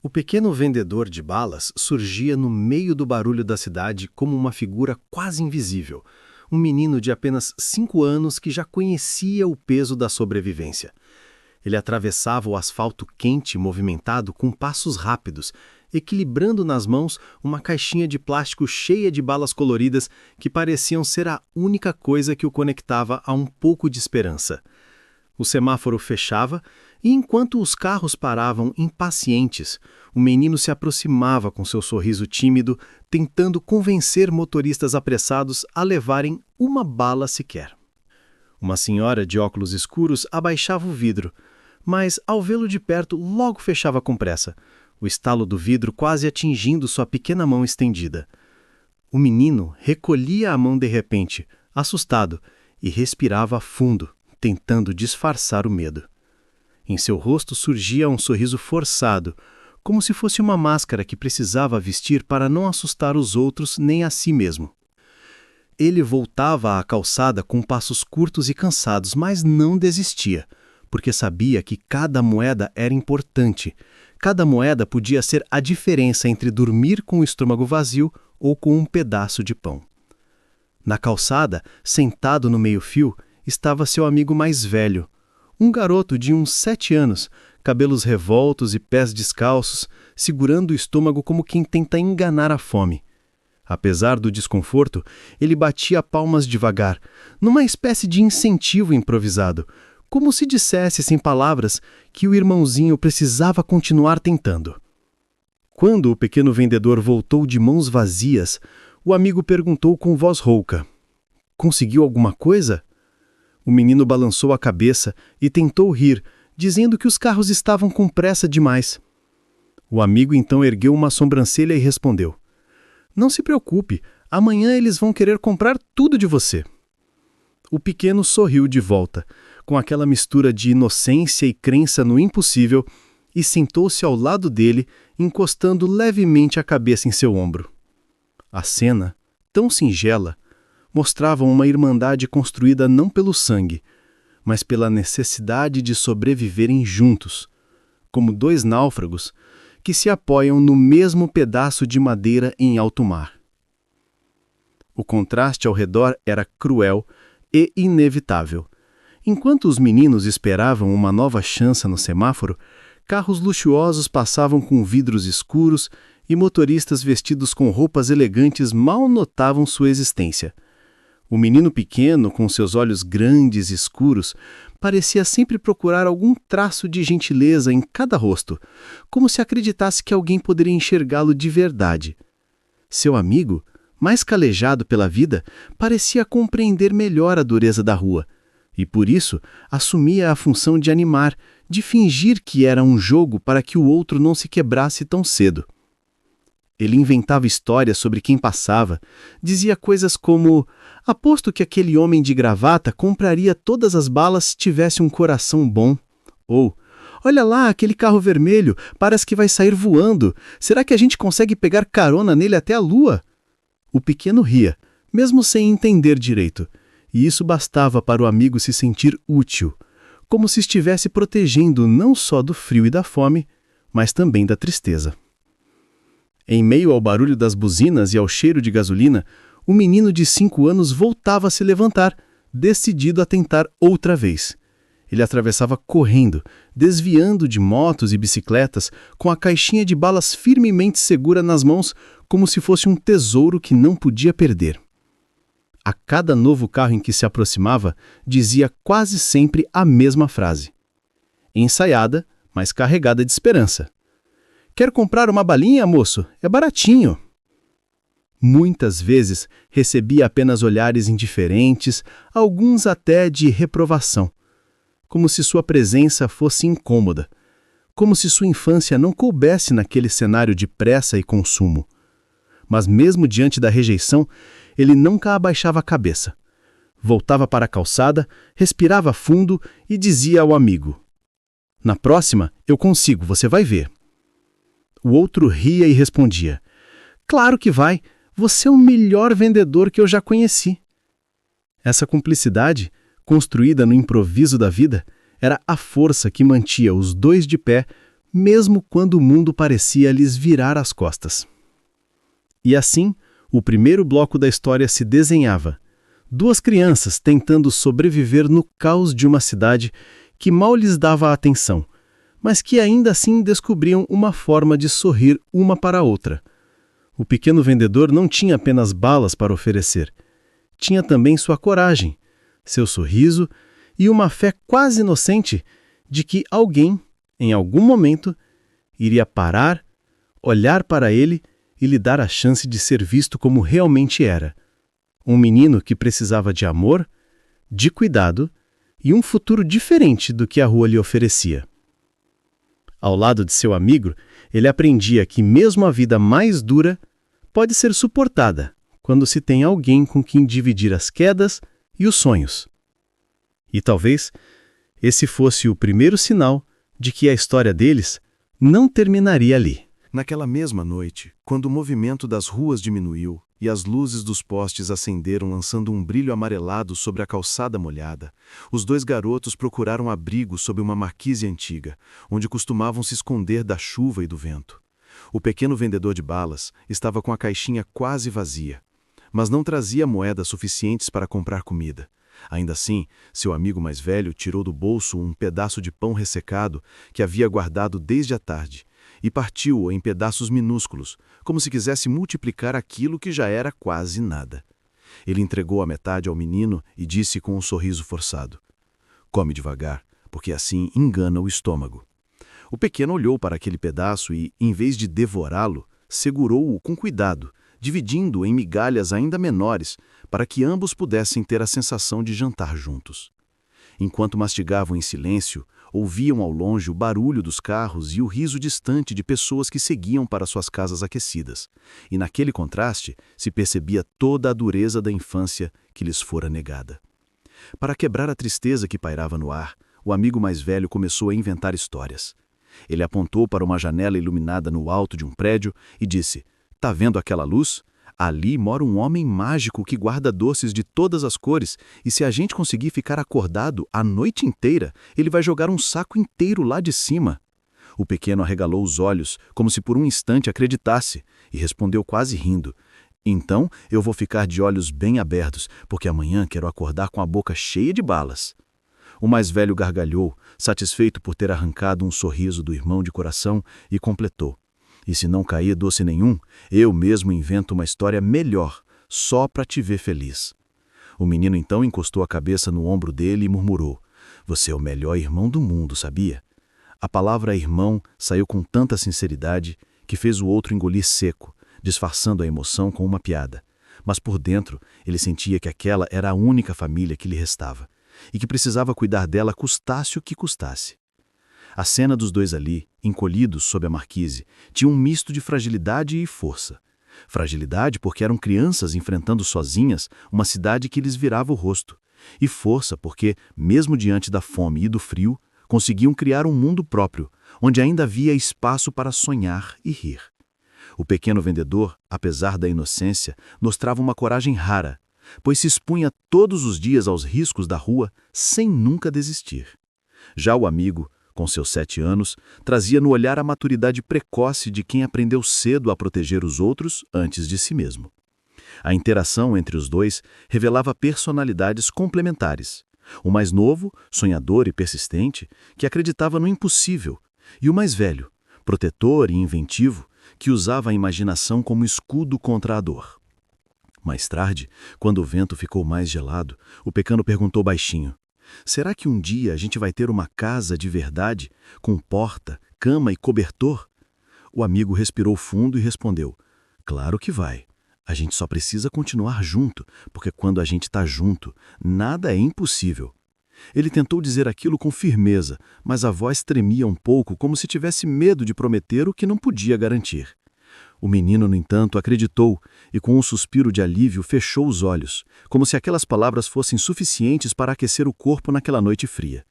O pequeno vendedor de balas surgia no meio do barulho da cidade como uma figura quase invisível, um menino de apenas 5 anos que já conhecia o peso da sobrevivência. Ele atravessava o asfalto quente e movimentado com passos rápidos, equilibrando nas mãos uma caixinha de plástico cheia de balas coloridas que pareciam ser a única coisa que o conectava a um pouco de esperança. O semáforo fechava e, enquanto os carros paravam impacientes, o menino se aproximava com seu sorriso tímido, tentando convencer motoristas apressados a levarem uma bala sequer. Uma senhora de óculos escuros abaixava o vidro, mas, ao vê-lo de perto, logo fechava com pressa, o estalo do vidro quase atingindo sua pequena mão estendida. O menino recolhia a mão de repente, assustado, e respirava fundo, tentando disfarçar o medo. Em seu rosto surgia um sorriso forçado, como se fosse uma máscara que precisava vestir para não assustar os outros nem a si mesmo. Ele voltava à calçada com passos curtos e cansados, mas não desistia, porque sabia que cada moeda era importante. Cada moeda podia ser a diferença entre dormir com o estômago vazio ou com um pedaço de pão. Na calçada, sentado no meio-fio, estava seu amigo mais velho, um garoto de uns 7 anos, cabelos revoltos e pés descalços, segurando o estômago como quem tenta enganar a fome. Apesar do desconforto, ele batia palmas devagar, numa espécie de incentivo improvisado, como se dissesse sem palavras que o irmãozinho precisava continuar tentando. Quando o pequeno vendedor voltou de mãos vazias, o amigo perguntou com voz rouca: "Conseguiu alguma coisa?" O menino balançou a cabeça e tentou rir, dizendo que os carros estavam com pressa demais. O amigo então ergueu uma sobrancelha e respondeu: "Não se preocupe, amanhã eles vão querer comprar tudo de você." O pequeno sorriu de volta, com aquela mistura de inocência e crença no impossível, e sentou-se ao lado dele, encostando levemente a cabeça em seu ombro. A cena, tão singela, mostrava uma irmandade construída não pelo sangue, mas pela necessidade de sobreviverem juntos, como 2 náufragos que se apoiam no mesmo pedaço de madeira em alto mar. O contraste ao redor era cruel e inevitável. Enquanto os meninos esperavam uma nova chance no semáforo, carros luxuosos passavam com vidros escuros e motoristas vestidos com roupas elegantes mal notavam sua existência. O menino pequeno, com seus olhos grandes e escuros, parecia sempre procurar algum traço de gentileza em cada rosto, como se acreditasse que alguém poderia enxergá-lo de verdade. Seu amigo, mais calejado pela vida, parecia compreender melhor a dureza da rua, e por isso assumia a função de animar, de fingir que era um jogo para que o outro não se quebrasse tão cedo. Ele inventava histórias sobre quem passava, dizia coisas como: "Aposto que aquele homem de gravata compraria todas as balas se tivesse um coração bom." Ou: "Olha lá, aquele carro vermelho, parece que vai sair voando. Será que a gente consegue pegar carona nele até a lua?" O pequeno ria, mesmo sem entender direito, e isso bastava para o amigo se sentir útil, como se estivesse protegendo não só do frio e da fome, mas também da tristeza. Em meio ao barulho das buzinas e ao cheiro de gasolina, o menino de 5 anos voltava a se levantar, decidido a tentar outra vez. Ele atravessava correndo, desviando de motos e bicicletas, com a caixinha de balas firmemente segura nas mãos, como se fosse um tesouro que não podia perder. A cada novo carro em que se aproximava, dizia quase sempre a mesma frase. Ensaiada, mas carregada de esperança. "Quer comprar uma balinha, moço? É baratinho." Muitas vezes recebia apenas olhares indiferentes, alguns até de reprovação, como se sua presença fosse incômoda, como se sua infância não coubesse naquele cenário de pressa e consumo. Mas mesmo diante da rejeição, ele nunca abaixava a cabeça. Voltava para a calçada, respirava fundo e dizia ao amigo: "Na próxima, eu consigo, você vai ver." O outro ria e respondia: "Claro que vai, você é o melhor vendedor que eu já conheci." Essa cumplicidade, construída no improviso da vida, era a força que mantia os dois de pé, mesmo quando o mundo parecia lhes virar as costas. E assim, o primeiro bloco da história se desenhava. Duas crianças tentando sobreviver no caos de uma cidade que mal lhes dava atenção, mas que ainda assim descobriam uma forma de sorrir uma para a outra. O pequeno vendedor não tinha apenas balas para oferecer. Tinha também sua coragem, seu sorriso e uma fé quase inocente de que alguém, em algum momento, iria parar, olhar para ele e lhe dar a chance de ser visto como realmente era. Um menino que precisava de amor, de cuidado e um futuro diferente do que a rua lhe oferecia. Ao lado de seu amigo, ele aprendia que mesmo a vida mais dura pode ser suportada quando se tem alguém com quem dividir as quedas e os sonhos. E talvez esse fosse o primeiro sinal de que a história deles não terminaria ali. Naquela mesma noite, quando o movimento das ruas diminuiu e as luzes dos postes acenderam lançando um brilho amarelado sobre a calçada molhada, os dois garotos procuraram abrigo sob uma marquise antiga, onde costumavam se esconder da chuva e do vento. O pequeno vendedor de balas estava com a caixinha quase vazia, mas não trazia moedas suficientes para comprar comida. Ainda assim, seu amigo mais velho tirou do bolso um pedaço de pão ressecado que havia guardado desde a tarde e partiu-o em pedaços minúsculos, como se quisesse multiplicar aquilo que já era quase nada. Ele entregou a metade ao menino e disse com um sorriso forçado: "Come devagar, porque assim engana o estômago." O pequeno olhou para aquele pedaço e, em vez de devorá-lo, segurou-o com cuidado, dividindo-o em migalhas ainda menores, para que ambos pudessem ter a sensação de jantar juntos. Enquanto mastigavam em silêncio, ouviam ao longe o barulho dos carros e o riso distante de pessoas que seguiam para suas casas aquecidas, e naquele contraste se percebia toda a dureza da infância que lhes fora negada. Para quebrar a tristeza que pairava no ar, o amigo mais velho começou a inventar histórias. Ele apontou para uma janela iluminada no alto de um prédio e disse: "Tá vendo aquela luz? Ali mora um homem mágico que guarda doces de todas as cores, e se a gente conseguir ficar acordado a noite inteira, ele vai jogar um saco inteiro lá de cima." O pequeno arregalou os olhos, como se por um instante acreditasse, e respondeu quase rindo: "Então eu vou ficar de olhos bem abertos, porque amanhã quero acordar com a boca cheia de balas." O mais velho gargalhou, satisfeito por ter arrancado um sorriso do irmão de coração, e completou: "E se não cair doce nenhum, eu mesmo invento uma história melhor, só para te ver feliz." O menino então encostou a cabeça no ombro dele e murmurou: "Você é o melhor irmão do mundo, sabia?" A palavra irmão saiu com tanta sinceridade que fez o outro engolir seco, disfarçando a emoção com uma piada. Mas por dentro ele sentia que aquela era a única família que lhe restava, e que precisava cuidar dela custasse o que custasse. A cena dos dois ali, encolhidos sob a marquise, tinha um misto de fragilidade e força. Fragilidade porque eram crianças enfrentando sozinhas uma cidade que lhes virava o rosto, e força porque, mesmo diante da fome e do frio, conseguiam criar um mundo próprio, onde ainda havia espaço para sonhar e rir. O pequeno vendedor, apesar da inocência, mostrava uma coragem rara, pois se expunha todos os dias aos riscos da rua sem nunca desistir. Já o amigo, com seus 7 anos, trazia no olhar a maturidade precoce de quem aprendeu cedo a proteger os outros antes de si mesmo. A interação entre os dois revelava personalidades complementares. O mais novo, sonhador e persistente, que acreditava no impossível, e o mais velho, protetor e inventivo, que usava a imaginação como escudo contra a dor. Mais tarde, quando o vento ficou mais gelado, o pequeno perguntou baixinho: "Será que um dia a gente vai ter uma casa de verdade, com porta, cama e cobertor?" O amigo respirou fundo e respondeu: "Claro que vai. A gente só precisa continuar junto, porque quando a gente está junto, nada é impossível." Ele tentou dizer aquilo com firmeza, mas a voz tremia um pouco, como se tivesse medo de prometer o que não podia garantir. O menino, no entanto, acreditou e, com um suspiro de alívio, fechou os olhos, como se aquelas palavras fossem suficientes para aquecer o corpo naquela noite fria.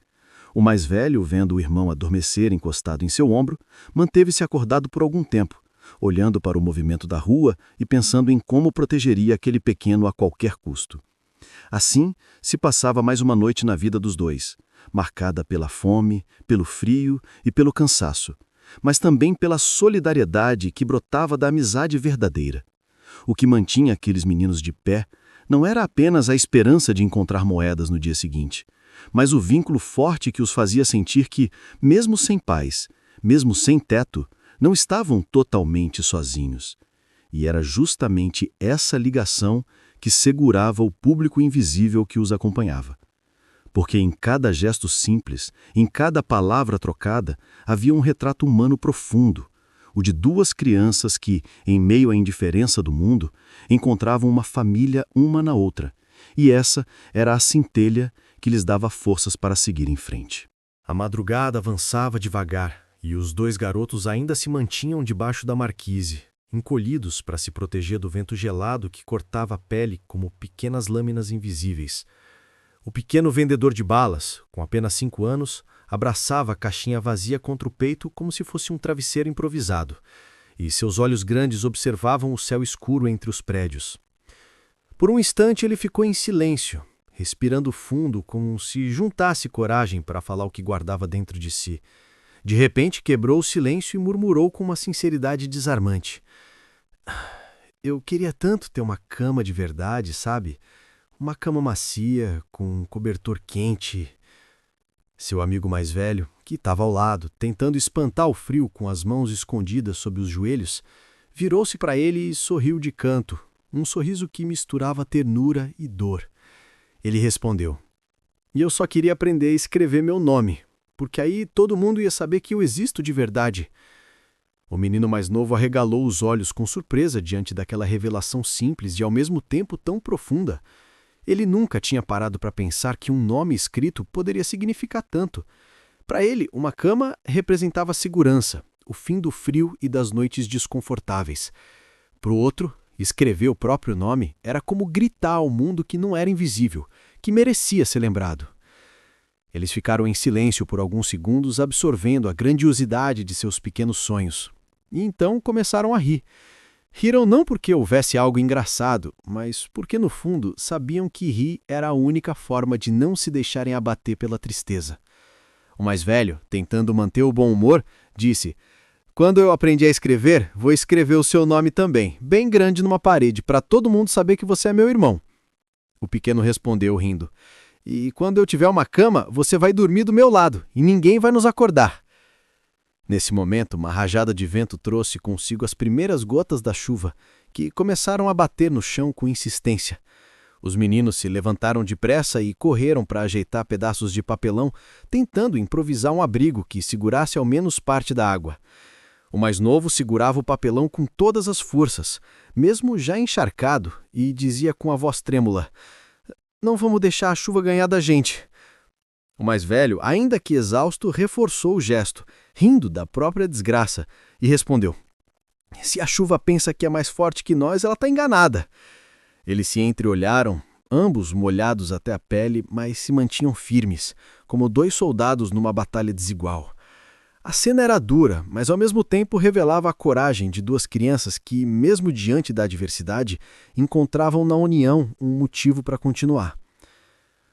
O mais velho, vendo o irmão adormecer encostado em seu ombro, manteve-se acordado por algum tempo, olhando para o movimento da rua e pensando em como protegeria aquele pequeno a qualquer custo. Assim, se passava mais uma noite na vida dos dois, marcada pela fome, pelo frio e pelo cansaço, mas também pela solidariedade que brotava da amizade verdadeira. O que mantinha aqueles meninos de pé não era apenas a esperança de encontrar moedas no dia seguinte, mas o vínculo forte que os fazia sentir que, mesmo sem pais, mesmo sem teto, não estavam totalmente sozinhos. E era justamente essa ligação que segurava o público invisível que os acompanhava. Porque em cada gesto simples, em cada palavra trocada, havia um retrato humano profundo, o de duas crianças que, em meio à indiferença do mundo, encontravam uma família uma na outra, e essa era a centelha que lhes dava forças para seguir em frente. A madrugada avançava devagar, e os dois garotos ainda se mantinham debaixo da marquise, encolhidos para se proteger do vento gelado que cortava a pele como pequenas lâminas invisíveis. O pequeno vendedor de balas, com apenas 5 anos, abraçava a caixinha vazia contra o peito como se fosse um travesseiro improvisado, e seus olhos grandes observavam o céu escuro entre os prédios. Por um instante ele ficou em silêncio, respirando fundo como se juntasse coragem para falar o que guardava dentro de si. De repente quebrou o silêncio e murmurou com uma sinceridade desarmante. Eu queria tanto ter uma cama de verdade, sabe? Uma cama macia, com um cobertor quente. Seu amigo mais velho, que estava ao lado, tentando espantar o frio com as mãos escondidas sob os joelhos, virou-se para ele e sorriu de canto, um sorriso que misturava ternura e dor. Ele respondeu: "E eu só queria aprender a escrever meu nome, porque aí todo mundo ia saber que eu existo de verdade." O menino mais novo arregalou os olhos com surpresa diante daquela revelação simples e ao mesmo tempo tão profunda. Ele nunca tinha parado para pensar que um nome escrito poderia significar tanto. Para ele, uma cama representava segurança, o fim do frio e das noites desconfortáveis. Para o outro, escrever o próprio nome era como gritar ao mundo que não era invisível, que merecia ser lembrado. Eles ficaram em silêncio por alguns segundos, absorvendo a grandiosidade de seus pequenos sonhos. E então começaram a rir. Riram não porque houvesse algo engraçado, mas porque, no fundo, sabiam que rir era a única forma de não se deixarem abater pela tristeza. O mais velho, tentando manter o bom humor, disse: "Quando eu aprendi a escrever, vou escrever o seu nome também, bem grande numa parede, para todo mundo saber que você é meu irmão." O pequeno respondeu, rindo: "E quando eu tiver uma cama, você vai dormir do meu lado, e ninguém vai nos acordar." Nesse momento, uma rajada de vento trouxe consigo as primeiras gotas da chuva, que começaram a bater no chão com insistência. Os meninos se levantaram depressa e correram para ajeitar pedaços de papelão, tentando improvisar um abrigo que segurasse ao menos parte da água. O mais novo segurava o papelão com todas as forças, mesmo já encharcado, e dizia com a voz trêmula: "Não vamos deixar a chuva ganhar da gente." O mais velho, ainda que exausto, reforçou o gesto, rindo da própria desgraça, e respondeu: "Se a chuva pensa que é mais forte que nós, ela está enganada." Eles se entreolharam, ambos molhados até a pele, mas se mantinham firmes, como dois soldados numa batalha desigual. A cena era dura, mas ao mesmo tempo revelava a coragem de duas crianças que, mesmo diante da adversidade, encontravam na união um motivo para continuar.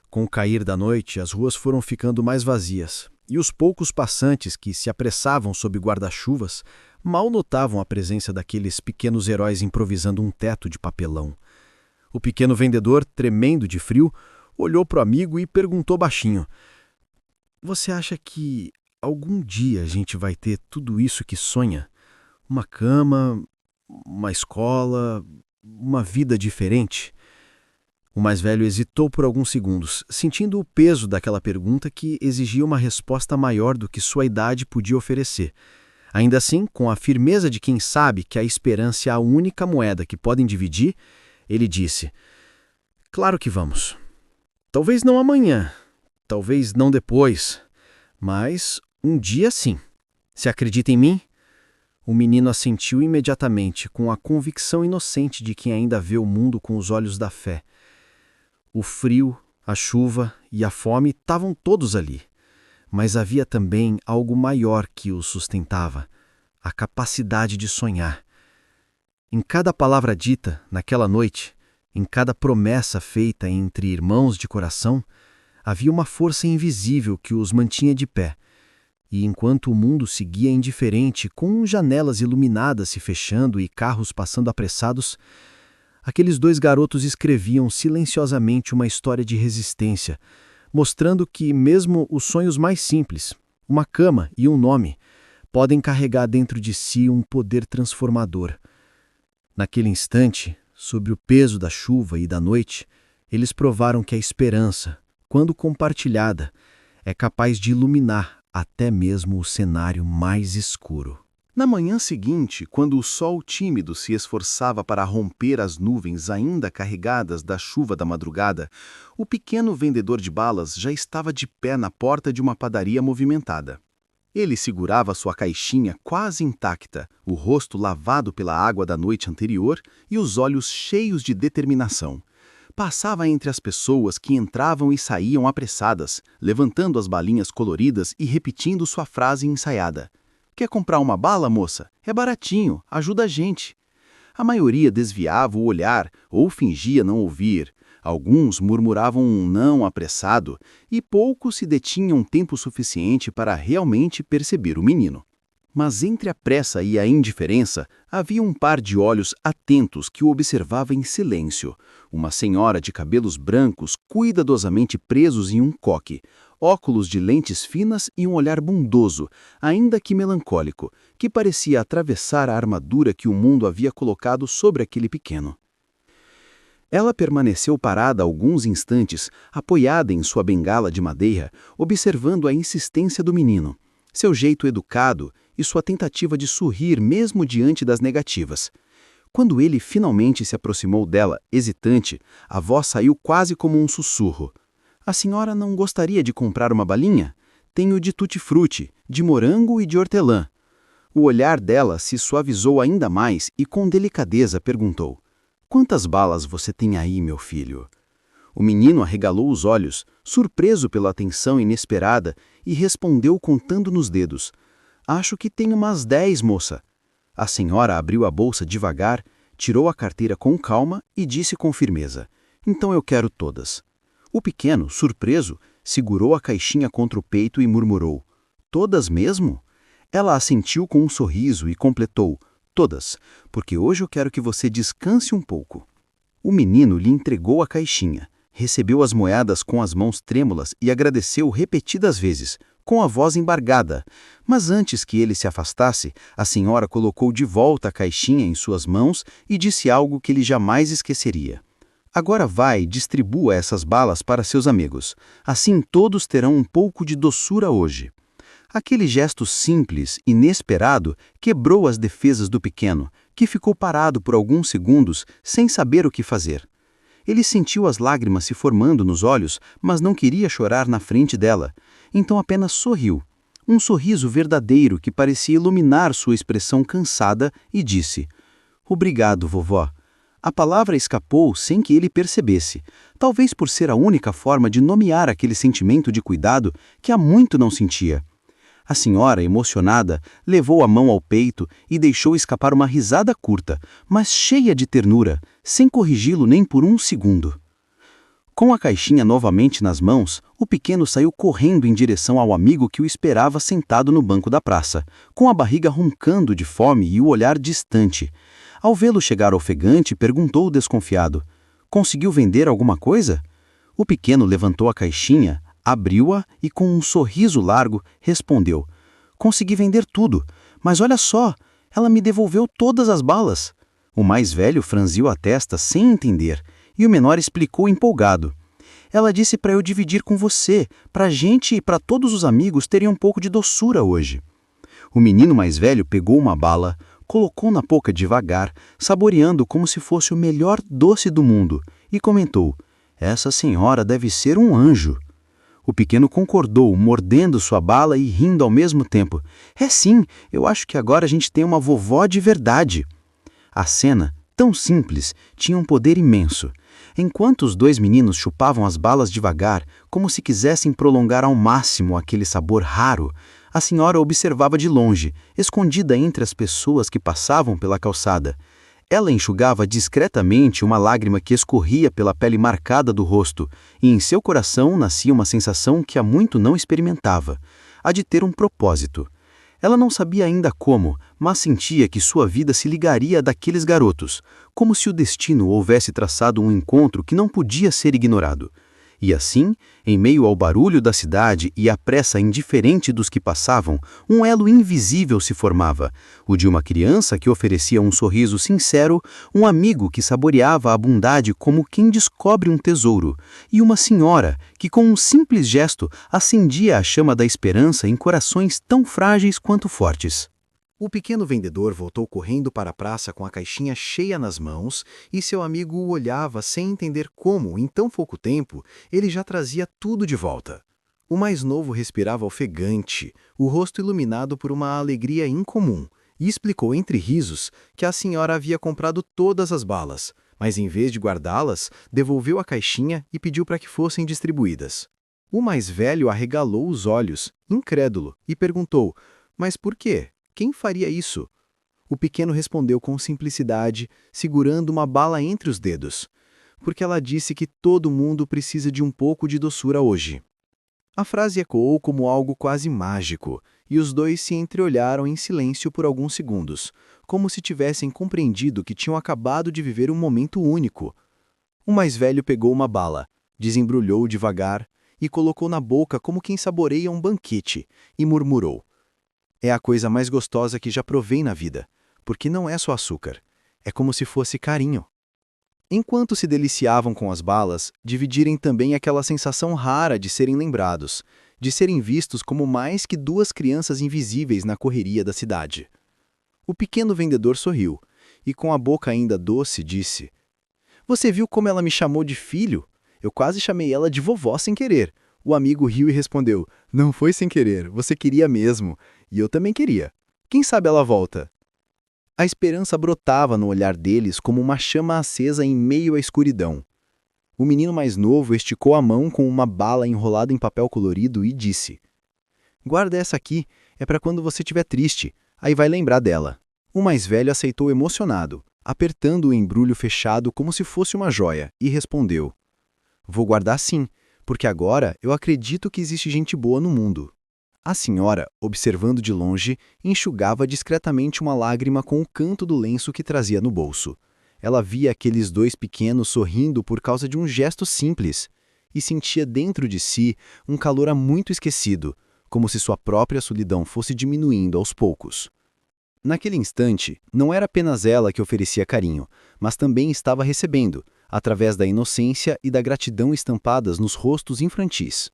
Com o cair da noite, as ruas foram ficando mais vazias, e os poucos passantes que se apressavam sob guarda-chuvas mal notavam a presença daqueles pequenos heróis improvisando um teto de papelão. O pequeno vendedor, tremendo de frio, olhou para o amigo e perguntou baixinho: "Você acha que algum dia a gente vai ter tudo isso que sonha? Uma cama, uma escola, uma vida diferente?" O mais velho hesitou por alguns segundos, sentindo o peso daquela pergunta que exigia uma resposta maior do que sua idade podia oferecer. Ainda assim, com a firmeza de quem sabe que a esperança é a única moeda que podem dividir, ele disse: "Claro que vamos. Talvez não amanhã, talvez não depois, mas um dia sim. Você acredita em mim?" O menino assentiu imediatamente, com a convicção inocente de quem ainda vê o mundo com os olhos da fé. O frio, a chuva e a fome estavam todos ali, mas havia também algo maior que os sustentava: a capacidade de sonhar. Em cada palavra dita naquela noite, em cada promessa feita entre irmãos de coração, havia uma força invisível que os mantinha de pé. E enquanto o mundo seguia indiferente, com janelas iluminadas se fechando e carros passando apressados, aqueles 2 garotos escreviam silenciosamente uma história de resistência, mostrando que mesmo os sonhos mais simples, uma cama e um nome, podem carregar dentro de si um poder transformador. Naquele instante, sob o peso da chuva e da noite, eles provaram que a esperança, quando compartilhada, é capaz de iluminar até mesmo o cenário mais escuro. Na manhã seguinte, quando o sol tímido se esforçava para romper as nuvens ainda carregadas da chuva da madrugada, o pequeno vendedor de balas já estava de pé na porta de uma padaria movimentada. Ele segurava sua caixinha quase intacta, o rosto lavado pela água da noite anterior e os olhos cheios de determinação. Passava entre as pessoas que entravam e saíam apressadas, levantando as balinhas coloridas e repetindo sua frase ensaiada. "Quer comprar uma bala, moça? É baratinho, ajuda a gente." A maioria desviava o olhar ou fingia não ouvir. Alguns murmuravam um não apressado e poucos se detinham tempo suficiente para realmente perceber o menino. Mas entre a pressa e a indiferença, havia um par de olhos atentos que o observava em silêncio. Uma senhora de cabelos brancos cuidadosamente presos em um coque, óculos de lentes finas e um olhar bondoso, ainda que melancólico, que parecia atravessar a armadura que o mundo havia colocado sobre aquele pequeno. Ela permaneceu parada alguns instantes, apoiada em sua bengala de madeira, observando a insistência do menino, seu jeito educado e sua tentativa de sorrir mesmo diante das negativas. Quando ele finalmente se aproximou dela, hesitante, a voz saiu quase como um sussurro. "A senhora não gostaria de comprar uma balinha? Tenho de tutti-frutti, de morango e de hortelã." O olhar dela se suavizou ainda mais e com delicadeza perguntou: "Quantas balas você tem aí, meu filho?" O menino arregalou os olhos, surpreso pela atenção inesperada, e respondeu contando nos dedos: "Acho que tenho umas 10, moça." A senhora abriu a bolsa devagar, tirou a carteira com calma e disse com firmeza: "Então eu quero todas." O pequeno, surpreso, segurou a caixinha contra o peito e murmurou: "Todas mesmo?" Ela assentiu com um sorriso e completou: "Todas, porque hoje eu quero que você descanse um pouco." O menino lhe entregou a caixinha, recebeu as moedas com as mãos trêmulas e agradeceu repetidas vezes, com a voz embargada. Mas antes que ele se afastasse, a senhora colocou de volta a caixinha em suas mãos e disse algo que ele jamais esqueceria: "Agora vai e distribua essas balas para seus amigos. Assim todos terão um pouco de doçura hoje." Aquele gesto simples, inesperado, quebrou as defesas do pequeno, que ficou parado por alguns segundos, sem saber o que fazer. Ele sentiu as lágrimas se formando nos olhos, mas não queria chorar na frente dela. Então apenas sorriu. Um sorriso verdadeiro que parecia iluminar sua expressão cansada e disse: "Obrigado, vovó." A palavra escapou sem que ele percebesse, talvez por ser a única forma de nomear aquele sentimento de cuidado que há muito não sentia. A senhora, emocionada, levou a mão ao peito e deixou escapar uma risada curta, mas cheia de ternura, sem corrigi-lo nem por um segundo. Com a caixinha novamente nas mãos, o pequeno saiu correndo em direção ao amigo que o esperava sentado no banco da praça, com a barriga roncando de fome e o olhar distante. Ao vê-lo chegar ofegante, perguntou desconfiado: "Conseguiu vender alguma coisa?" O pequeno levantou a caixinha, abriu-a e, com um sorriso largo, respondeu: "Consegui vender tudo, mas olha só, ela me devolveu todas as balas." O mais velho franziu a testa sem entender, e o menor explicou empolgado: "Ela disse para eu dividir com você, para a gente e para todos os amigos terem um pouco de doçura hoje." O menino mais velho pegou uma bala, colocou na boca devagar, saboreando como se fosse o melhor doce do mundo, e comentou: "Essa senhora deve ser um anjo." O pequeno concordou, mordendo sua bala e rindo ao mesmo tempo: "É sim, eu acho que agora a gente tem uma vovó de verdade." A cena, tão simples, tinha um poder imenso. Enquanto os 2 meninos chupavam as balas devagar, como se quisessem prolongar ao máximo aquele sabor raro, a senhora observava de longe, escondida entre as pessoas que passavam pela calçada. Ela enxugava discretamente uma lágrima que escorria pela pele marcada do rosto, e em seu coração nascia uma sensação que há muito não experimentava: a de ter um propósito. Ela não sabia ainda como, mas sentia que sua vida se ligaria à daqueles garotos, como se o destino houvesse traçado um encontro que não podia ser ignorado. E assim, em meio ao barulho da cidade e à pressa indiferente dos que passavam, um elo invisível se formava, o de uma criança que oferecia um sorriso sincero, um amigo que saboreava a bondade como quem descobre um tesouro, e uma senhora que com um simples gesto acendia a chama da esperança em corações tão frágeis quanto fortes. O pequeno vendedor voltou correndo para a praça com a caixinha cheia nas mãos e seu amigo o olhava sem entender como, em tão pouco tempo, ele já trazia tudo de volta. O mais novo respirava ofegante, o rosto iluminado por uma alegria incomum, e explicou entre risos que a senhora havia comprado todas as balas, mas em vez de guardá-las, devolveu a caixinha e pediu para que fossem distribuídas. O mais velho arregalou os olhos, incrédulo, e perguntou: "Mas por quê? Quem faria isso?" O pequeno respondeu com simplicidade, segurando uma bala entre os dedos. "Porque ela disse que todo mundo precisa de um pouco de doçura hoje." A frase ecoou como algo quase mágico, e os dois se entreolharam em silêncio por alguns segundos, como se tivessem compreendido que tinham acabado de viver um momento único. O mais velho pegou uma bala, desembrulhou devagar e colocou na boca como quem saboreia um banquete, e murmurou: "É a coisa mais gostosa que já provei na vida, porque não é só açúcar, é como se fosse carinho." Enquanto se deliciavam com as balas, dividirem também aquela sensação rara de serem lembrados, de serem vistos como mais que duas crianças invisíveis na correria da cidade. O pequeno vendedor sorriu, e com a boca ainda doce disse: "Você viu como ela me chamou de filho? Eu quase chamei ela de vovó sem querer." O amigo riu e respondeu: "Não foi sem querer, você queria mesmo. E eu também queria. Quem sabe ela volta?" A esperança brotava no olhar deles como uma chama acesa em meio à escuridão. O menino mais novo esticou a mão com uma bala enrolada em papel colorido e disse: "Guarda essa aqui, é para quando você estiver triste, aí vai lembrar dela." O mais velho aceitou emocionado, apertando o embrulho fechado como se fosse uma joia, e respondeu: "Vou guardar sim, porque agora eu acredito que existe gente boa no mundo." A senhora, observando de longe, enxugava discretamente uma lágrima com o canto do lenço que trazia no bolso. Ela via aqueles dois pequenos sorrindo por causa de um gesto simples, e sentia dentro de si um calor há muito esquecido, como se sua própria solidão fosse diminuindo aos poucos. Naquele instante, não era apenas ela que oferecia carinho, mas também estava recebendo, através da inocência e da gratidão estampadas nos rostos infantis.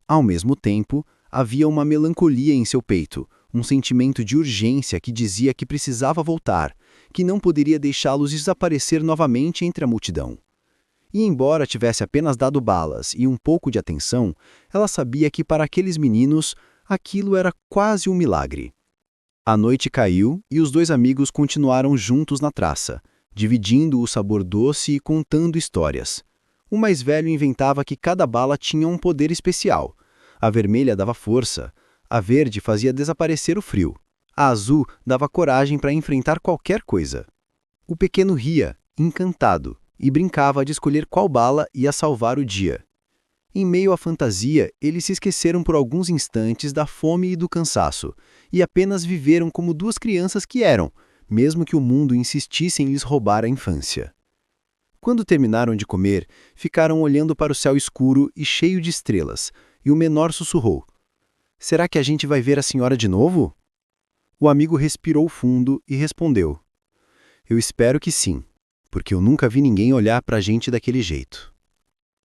Ao mesmo tempo, havia uma melancolia em seu peito, um sentimento de urgência que dizia que precisava voltar, que não poderia deixá-los desaparecer novamente entre a multidão. E embora tivesse apenas dado balas e um pouco de atenção, ela sabia que para aqueles meninos aquilo era quase um milagre. A noite caiu e os dois amigos continuaram juntos na traça, dividindo o sabor doce e contando histórias. O mais velho inventava que cada bala tinha um poder especial. A vermelha dava força, a verde fazia desaparecer o frio, a azul dava coragem para enfrentar qualquer coisa. O pequeno ria, encantado, e brincava de escolher qual bala ia salvar o dia. Em meio à fantasia, eles se esqueceram por alguns instantes da fome e do cansaço, e apenas viveram como duas crianças que eram, mesmo que o mundo insistisse em lhes roubar a infância. Quando terminaram de comer, ficaram olhando para o céu escuro e cheio de estrelas, e o menor sussurrou: "Será que a gente vai ver a senhora de novo?" O amigo respirou fundo e respondeu: "Eu espero que sim, porque eu nunca vi ninguém olhar para a gente daquele jeito."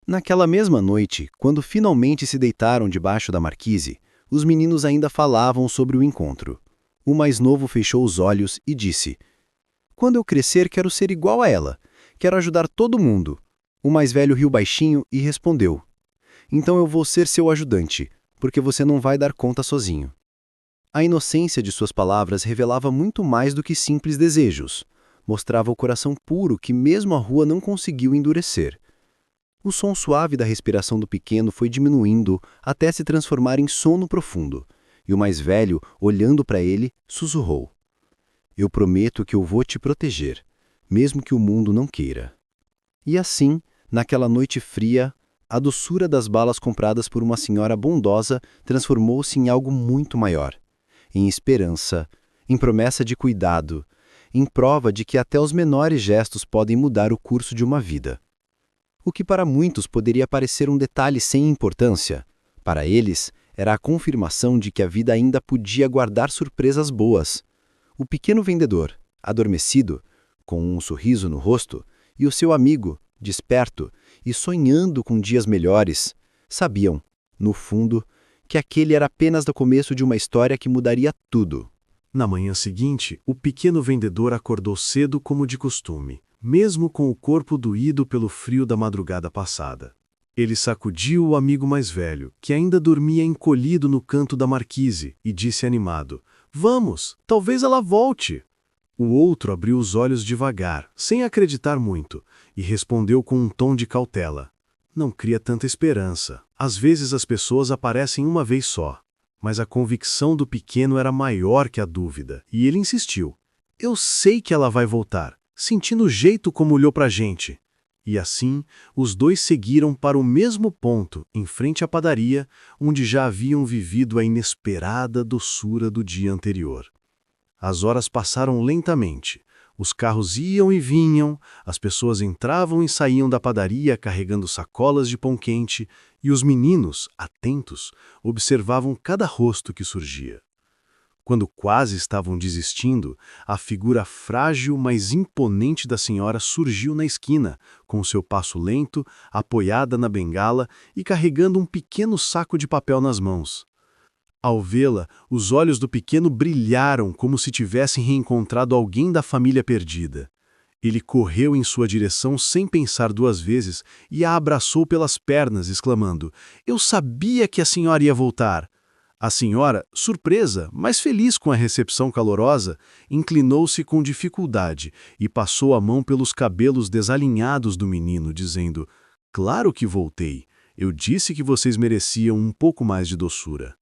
Naquela mesma noite, quando finalmente se deitaram debaixo da marquise, os meninos ainda falavam sobre o encontro. O mais novo fechou os olhos e disse: "Quando eu crescer, quero ser igual a ela. Quero ajudar todo mundo." O mais velho riu baixinho e respondeu: "Então eu vou ser seu ajudante, porque você não vai dar conta sozinho." A inocência de suas palavras revelava muito mais do que simples desejos. Mostrava o coração puro que mesmo a rua não conseguiu endurecer. O som suave da respiração do pequeno foi diminuindo até se transformar em sono profundo, e o mais velho, olhando para ele, sussurrou: "Eu prometo que eu vou te proteger, mesmo que o mundo não queira." E assim, naquela noite fria, a doçura das balas compradas por uma senhora bondosa transformou-se em algo muito maior. Em esperança, em promessa de cuidado, em prova de que até os menores gestos podem mudar o curso de uma vida. O que para muitos poderia parecer um detalhe sem importância, para eles era a confirmação de que a vida ainda podia guardar surpresas boas. O pequeno vendedor, adormecido, com um sorriso no rosto, e o seu amigo, desperto e sonhando com dias melhores, sabiam, no fundo, que aquele era apenas o começo de uma história que mudaria tudo. Na manhã seguinte, o pequeno vendedor acordou cedo como de costume, mesmo com o corpo doído pelo frio da madrugada passada. Ele sacudiu o amigo mais velho, que ainda dormia encolhido no canto da marquise, e disse animado: "Vamos, talvez ela volte." O outro abriu os olhos devagar, sem acreditar muito, e respondeu com um tom de cautela: "Não cria tanta esperança. Às vezes as pessoas aparecem uma vez só." Mas a convicção do pequeno era maior que a dúvida, e ele insistiu: "Eu sei que ela vai voltar, sentindo o jeito como olhou pra gente." E assim, os dois seguiram para o mesmo ponto, em frente à padaria, onde já haviam vivido a inesperada doçura do dia anterior. As horas passaram lentamente. Os carros iam e vinham, as pessoas entravam e saíam da padaria carregando sacolas de pão quente, e os meninos, atentos, observavam cada rosto que surgia. Quando quase estavam desistindo, a figura frágil, mas imponente da senhora surgiu na esquina, com seu passo lento, apoiada na bengala e carregando um pequeno saco de papel nas mãos. Ao vê-la, os olhos do pequeno brilharam como se tivessem reencontrado alguém da família perdida. Ele correu em sua direção sem pensar duas vezes e a abraçou pelas pernas, exclamando: "Eu sabia que a senhora ia voltar." A senhora, surpresa, mas feliz com a recepção calorosa, inclinou-se com dificuldade e passou a mão pelos cabelos desalinhados do menino, dizendo: "Claro que voltei. Eu disse que vocês mereciam um pouco mais de doçura."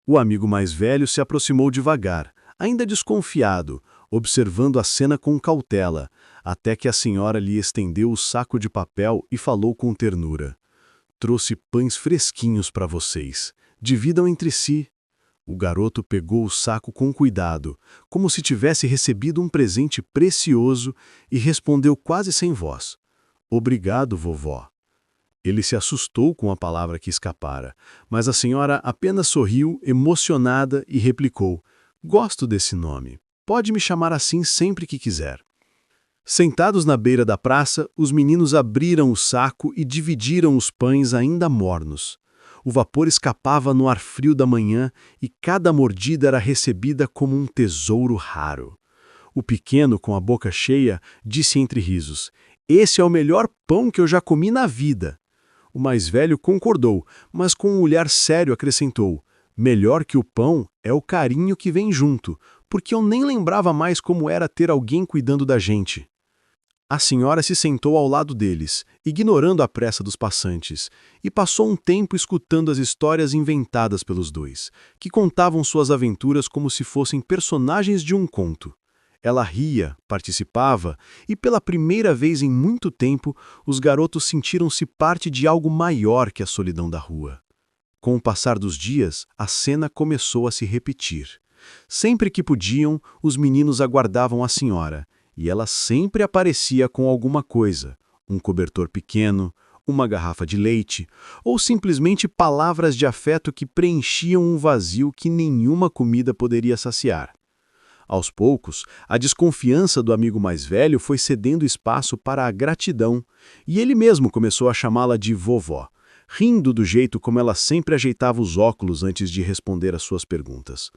O amigo mais velho se aproximou devagar, ainda desconfiado, observando a cena com cautela, até que a senhora lhe estendeu o saco de papel e falou com ternura: "Trouxe pães fresquinhos para vocês. Dividam entre si." O garoto pegou o saco com cuidado, como se tivesse recebido um presente precioso, e respondeu quase sem voz: "Obrigado, vovó." Ele se assustou com a palavra que escapara, mas a senhora apenas sorriu, emocionada, e replicou: "Gosto desse nome. Pode me chamar assim sempre que quiser." Sentados na beira da praça, os meninos abriram o saco e dividiram os pães ainda mornos. O vapor escapava no ar frio da manhã e cada mordida era recebida como um tesouro raro. O pequeno, com a boca cheia, disse entre risos: "Esse é o melhor pão que eu já comi na vida." O mais velho concordou, mas com um olhar sério acrescentou: "Melhor que o pão é o carinho que vem junto, porque eu nem lembrava mais como era ter alguém cuidando da gente." A senhora se sentou ao lado deles, ignorando a pressa dos passantes, e passou um tempo escutando as histórias inventadas pelos dois, que contavam suas aventuras como se fossem personagens de um conto. Ela ria, participava, e pela primeira vez em muito tempo, os garotos sentiram-se parte de algo maior que a solidão da rua. Com o passar dos dias, a cena começou a se repetir. Sempre que podiam, os meninos aguardavam a senhora, e ela sempre aparecia com alguma coisa: um cobertor pequeno, uma garrafa de leite, ou simplesmente palavras de afeto que preenchiam um vazio que nenhuma comida poderia saciar. Aos poucos, a desconfiança do amigo mais velho foi cedendo espaço para a gratidão, e ele mesmo começou a chamá-la de vovó, rindo do jeito como ela sempre ajeitava os óculos antes de responder às suas perguntas.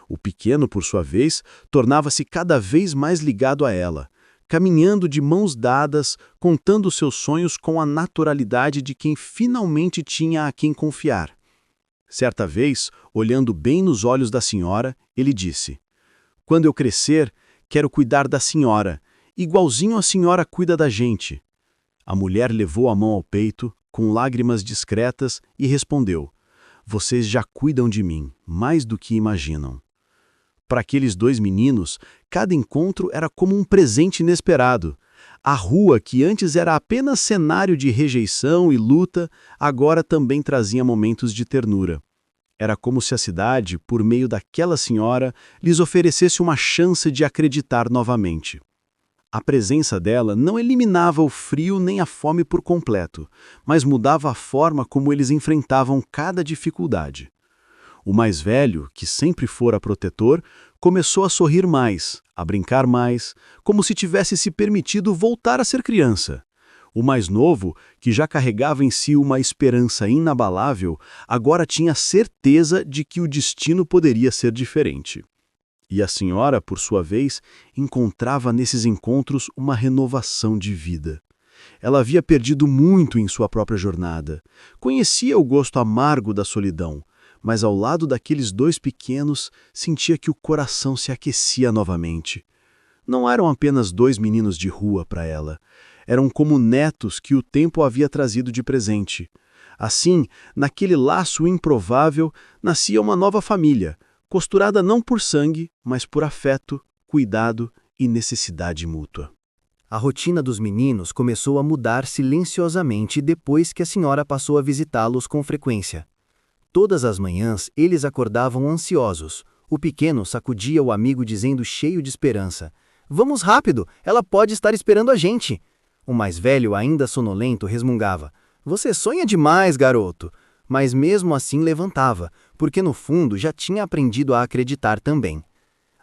O pequeno, por sua vez, tornava-se cada vez mais ligado a ela, caminhando de mãos dadas, contando seus sonhos com a naturalidade de quem finalmente tinha a quem confiar. Certa vez, olhando bem nos olhos da senhora, ele disse: "Quando eu crescer, quero cuidar da senhora, igualzinho a senhora cuida da gente." A mulher levou a mão ao peito, com lágrimas discretas, e respondeu: "Vocês já cuidam de mim, mais do que imaginam." Para aqueles dois meninos, cada encontro era como um presente inesperado. A rua, que antes era apenas cenário de rejeição e luta, agora também trazia momentos de ternura. Era como se a cidade, por meio daquela senhora, lhes oferecesse uma chance de acreditar novamente. A presença dela não eliminava o frio nem a fome por completo, mas mudava a forma como eles enfrentavam cada dificuldade. O mais velho, que sempre fora protetor, começou a sorrir mais, a brincar mais, como se tivesse se permitido voltar a ser criança. O mais novo, que já carregava em si uma esperança inabalável, agora tinha certeza de que o destino poderia ser diferente. E a senhora, por sua vez, encontrava nesses encontros uma renovação de vida. Ela havia perdido muito em sua própria jornada. Conhecia o gosto amargo da solidão, mas ao lado daqueles dois pequenos, sentia que o coração se aquecia novamente. Não eram apenas dois meninos de rua para ela. Eram como netos que o tempo havia trazido de presente. Assim, naquele laço improvável, nascia uma nova família, costurada não por sangue, mas por afeto, cuidado e necessidade mútua. A rotina dos meninos começou a mudar silenciosamente depois que a senhora passou a visitá-los com frequência. Todas as manhãs, eles acordavam ansiosos. O pequeno sacudia o amigo dizendo cheio de esperança: "Vamos rápido, ela pode estar esperando a gente." O mais velho, ainda sonolento, resmungava: "Você sonha demais, garoto." Mas mesmo assim levantava, porque no fundo já tinha aprendido a acreditar também.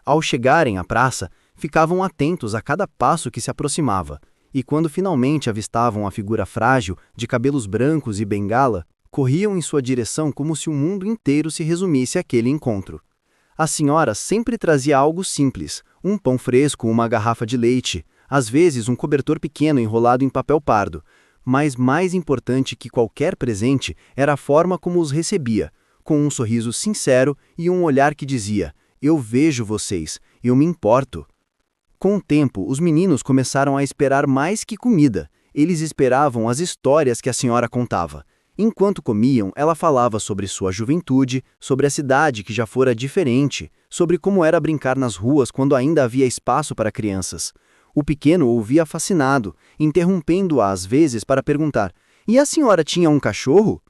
Ao chegarem à praça, ficavam atentos a cada passo que se aproximava, e quando finalmente avistavam a figura frágil, de cabelos brancos e bengala, corriam em sua direção como se o mundo inteiro se resumisse àquele encontro. A senhora sempre trazia algo simples, um pão fresco, uma garrafa de leite, às vezes um cobertor pequeno enrolado em papel pardo, mas mais importante que qualquer presente era a forma como os recebia, com um sorriso sincero e um olhar que dizia: "Eu vejo vocês, eu me importo." Com o tempo, os meninos começaram a esperar mais que comida. Eles esperavam as histórias que a senhora contava. Enquanto comiam, ela falava sobre sua juventude, sobre a cidade que já fora diferente, sobre como era brincar nas ruas quando ainda havia espaço para crianças. O pequeno ouvia fascinado, interrompendo-a às vezes para perguntar: "E a senhora tinha um cachorro?"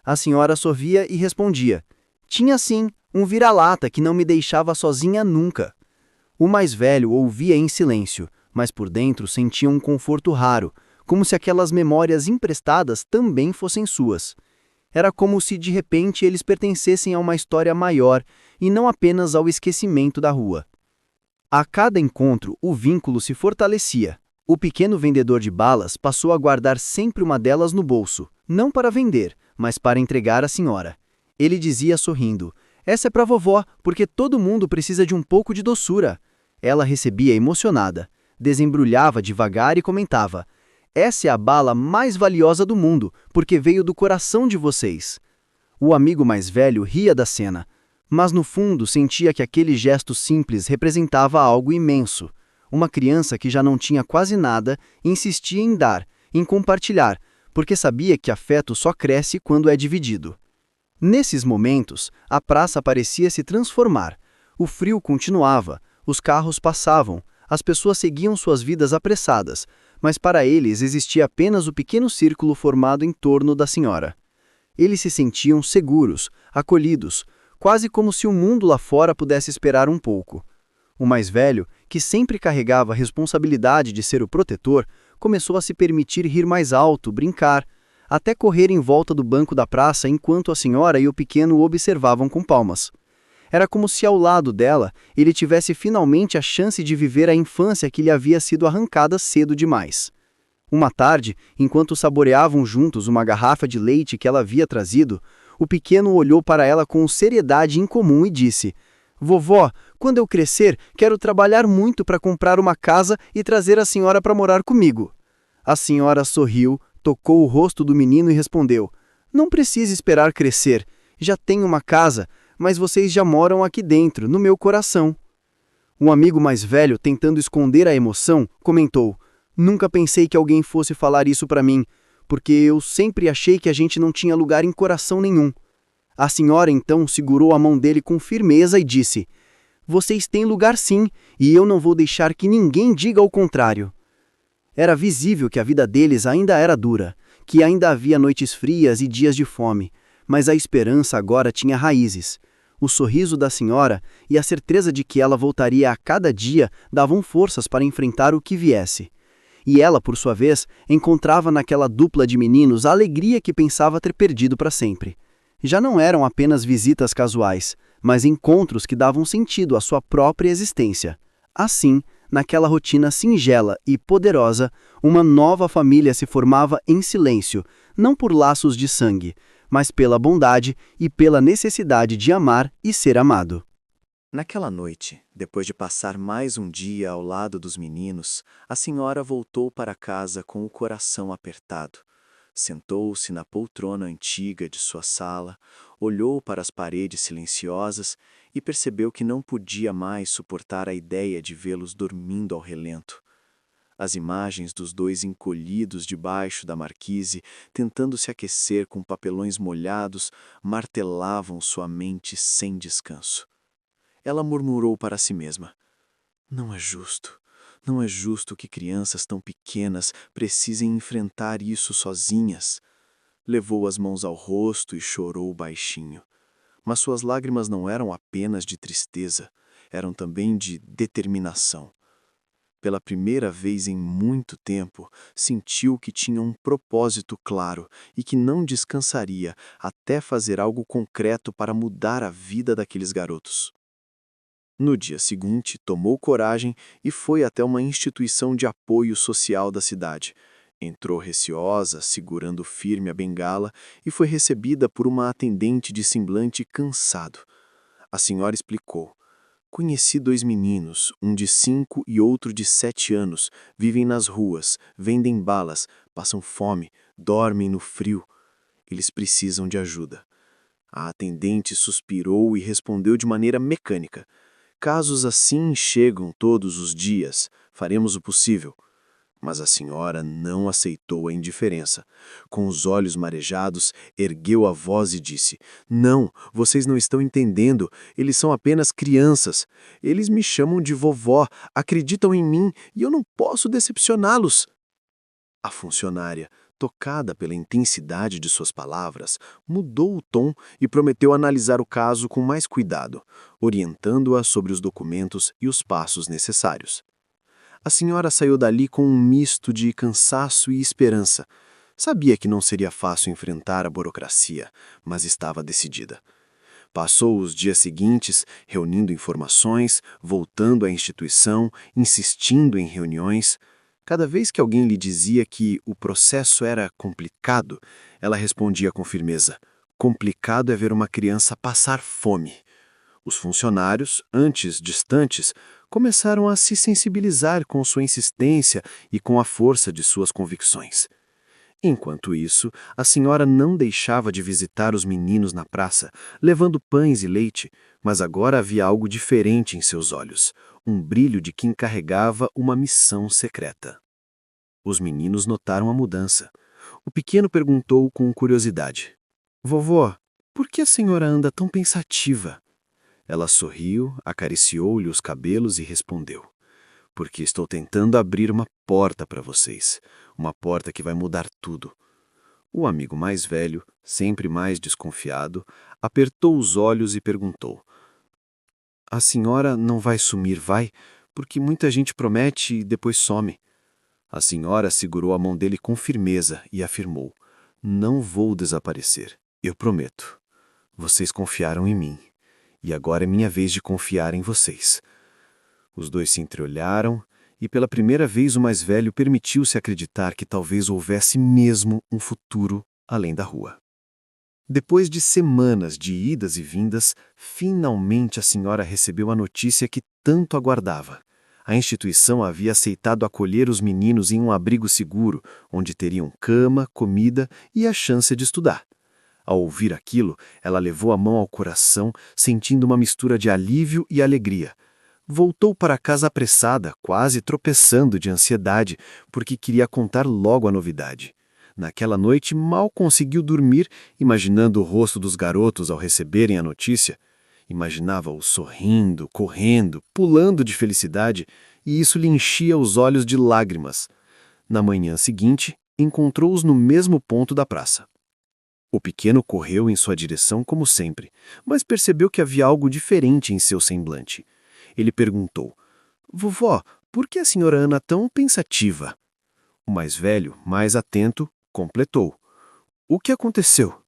A senhora sorria e respondia: "Tinha sim, um vira-lata que não me deixava sozinha nunca." O mais velho ouvia em silêncio, mas por dentro sentia um conforto raro, como se aquelas memórias emprestadas também fossem suas. Era como se de repente eles pertencessem a uma história maior e não apenas ao esquecimento da rua. A cada encontro, o vínculo se fortalecia. O pequeno vendedor de balas passou a guardar sempre uma delas no bolso, não para vender, mas para entregar à senhora. Ele dizia sorrindo: "Essa é para vovó, porque todo mundo precisa de um pouco de doçura." Ela recebia emocionada, desembrulhava devagar e comentava: "Essa é a bala mais valiosa do mundo, porque veio do coração de vocês." O amigo mais velho ria da cena, mas no fundo sentia que aquele gesto simples representava algo imenso. Uma criança que já não tinha quase nada insistia em dar, em compartilhar, porque sabia que afeto só cresce quando é dividido. Nesses momentos, a praça parecia se transformar. O frio continuava, os carros passavam, as pessoas seguiam suas vidas apressadas, mas para eles existia apenas o pequeno círculo formado em torno da senhora. Eles se sentiam seguros, acolhidos, quase como se o mundo lá fora pudesse esperar um pouco. O mais velho, que sempre carregava a responsabilidade de ser o protetor, começou a se permitir rir mais alto, brincar, até correr em volta do banco da praça enquanto a senhora e o pequeno o observavam com palmas. Era como se ao lado dela ele tivesse finalmente a chance de viver a infância que lhe havia sido arrancada cedo demais. Uma tarde, enquanto saboreavam juntos uma garrafa de leite que ela havia trazido, o pequeno olhou para ela com seriedade incomum e disse: "Vovó, quando eu crescer, quero trabalhar muito para comprar uma casa e trazer a senhora para morar comigo." A senhora sorriu, tocou o rosto do menino e respondeu: "Não precisa esperar crescer. Já tenho uma casa, mas vocês já moram aqui dentro, no meu coração." Um amigo mais velho, tentando esconder a emoção, comentou: "Nunca pensei que alguém fosse falar isso para mim, porque eu sempre achei que a gente não tinha lugar em coração nenhum." A senhora então segurou a mão dele com firmeza e disse: "Vocês têm lugar sim, e eu não vou deixar que ninguém diga o contrário." Era visível que a vida deles ainda era dura, que ainda havia noites frias e dias de fome, mas a esperança agora tinha raízes. O sorriso da senhora e a certeza de que ela voltaria a cada dia davam forças para enfrentar o que viesse. E ela, por sua vez, encontrava naquela dupla de meninos a alegria que pensava ter perdido para sempre. Já não eram apenas visitas casuais, mas encontros que davam sentido à sua própria existência. Assim, naquela rotina singela e poderosa, uma nova família se formava em silêncio, não por laços de sangue, mas pela bondade e pela necessidade de amar e ser amado. Naquela noite, depois de passar mais um dia ao lado dos meninos, a senhora voltou para casa com o coração apertado. Sentou-se na poltrona antiga de sua sala, olhou para as paredes silenciosas e percebeu que não podia mais suportar a ideia de vê-los dormindo ao relento. As imagens dos dois encolhidos debaixo da marquise, tentando se aquecer com papelões molhados, martelavam sua mente sem descanso. Ela murmurou para si mesma: Não é justo. Não é justo que crianças tão pequenas precisem enfrentar isso sozinhas. Levou as mãos ao rosto e chorou baixinho. Mas suas lágrimas não eram apenas de tristeza, eram também de determinação. Pela primeira vez em muito tempo, sentiu que tinha um propósito claro e que não descansaria até fazer algo concreto para mudar a vida daqueles garotos. No dia seguinte, tomou coragem e foi até uma instituição de apoio social da cidade. Entrou receosa, segurando firme a bengala, e foi recebida por uma atendente de semblante cansado. A senhora explicou: Conheci 2 meninos, um de 5 e outro de 7 anos, vivem nas ruas, vendem balas, passam fome, dormem no frio. Eles precisam de ajuda. A atendente suspirou e respondeu de maneira mecânica: Casos assim chegam todos os dias, faremos o possível. Mas a senhora não aceitou a indiferença. Com os olhos marejados, ergueu a voz e disse: Não, vocês não estão entendendo, eles são apenas crianças. Eles me chamam de vovó, acreditam em mim e eu não posso decepcioná-los. A funcionária, tocada pela intensidade de suas palavras, mudou o tom e prometeu analisar o caso com mais cuidado, orientando-a sobre os documentos e os passos necessários. A senhora saiu dali com um misto de cansaço e esperança. Sabia que não seria fácil enfrentar a burocracia, mas estava decidida. Passou os dias seguintes reunindo informações, voltando à instituição, insistindo em reuniões. Cada vez que alguém lhe dizia que o processo era complicado, ela respondia com firmeza: Complicado é ver uma criança passar fome. Os funcionários, antes distantes, começaram a se sensibilizar com sua insistência e com a força de suas convicções. Enquanto isso, a senhora não deixava de visitar os meninos na praça, levando pães e leite, mas agora havia algo diferente em seus olhos, um brilho de quem carregava uma missão secreta. Os meninos notaram a mudança. O pequeno perguntou com curiosidade: Vovó, por que a senhora anda tão pensativa? Ela sorriu, acariciou-lhe os cabelos e respondeu: Porque estou tentando abrir uma porta para vocês, uma porta que vai mudar tudo. O amigo mais velho, sempre mais desconfiado, apertou os olhos e perguntou: A senhora não vai sumir, vai? Porque muita gente promete e depois some. A senhora segurou a mão dele com firmeza e afirmou: Não vou desaparecer, eu prometo. Vocês confiaram em mim, e agora é minha vez de confiar em vocês. Os dois se entreolharam, e pela primeira vez o mais velho permitiu-se acreditar que talvez houvesse mesmo um futuro além da rua. Depois de semanas de idas e vindas, finalmente a senhora recebeu a notícia que tanto aguardava. A instituição havia aceitado acolher os meninos em um abrigo seguro, onde teriam cama, comida e a chance de estudar. Ao ouvir aquilo, ela levou a mão ao coração, sentindo uma mistura de alívio e alegria. Voltou para casa apressada, quase tropeçando de ansiedade, porque queria contar logo a novidade. Naquela noite, mal conseguiu dormir, imaginando o rosto dos garotos ao receberem a notícia. Imaginava-os sorrindo, correndo, pulando de felicidade, e isso lhe enchia os olhos de lágrimas. Na manhã seguinte, encontrou-os no mesmo ponto da praça. O pequeno correu em sua direção como sempre, mas percebeu que havia algo diferente em seu semblante. Ele perguntou: "Vovó, por que a senhora Ana tão pensativa?" O mais velho, mais atento, completou: "O que aconteceu?"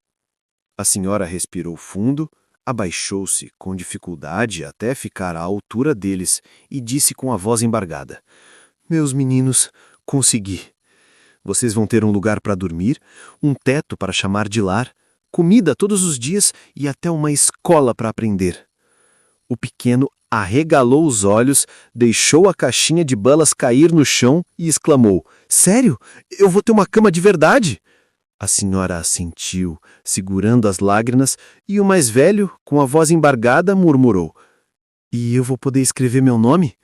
A senhora respirou fundo, abaixou-se com dificuldade até ficar à altura deles e disse com a voz embargada: "Meus meninos, consegui. Vocês vão ter um lugar para dormir, um teto para chamar de lar, comida todos os dias e até uma escola para aprender." O pequeno arregalou os olhos, deixou a caixinha de balas cair no chão e exclamou: "Sério? Eu vou ter uma cama de verdade?" A senhora assentiu, segurando as lágrimas, e o mais velho, com a voz embargada, murmurou: "E eu vou poder escrever meu nome?"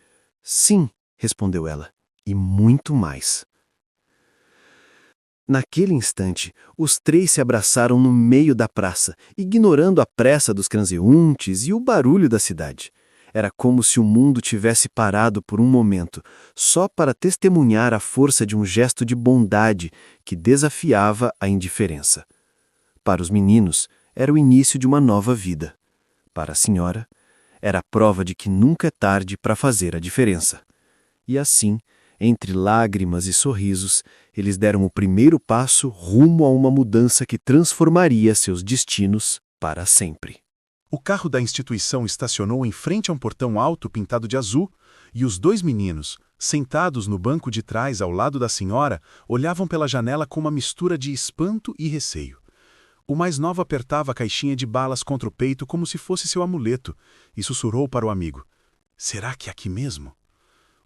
"Sim", respondeu ela, "e muito mais." Naquele instante, os três se abraçaram no meio da praça, ignorando a pressa dos transeuntes e o barulho da cidade. Era como se o mundo tivesse parado por um momento, só para testemunhar a força de um gesto de bondade que desafiava a indiferença. Para os meninos, era o início de uma nova vida. Para a senhora, era a prova de que nunca é tarde para fazer a diferença. E assim, entre lágrimas e sorrisos, eles deram o primeiro passo rumo a uma mudança que transformaria seus destinos para sempre. O carro da instituição estacionou em frente a um portão alto pintado de azul, e os dois meninos, sentados no banco de trás ao lado da senhora, olhavam pela janela com uma mistura de espanto e receio. O mais novo apertava a caixinha de balas contra o peito como se fosse seu amuleto, e sussurrou para o amigo: "Será que é aqui mesmo?"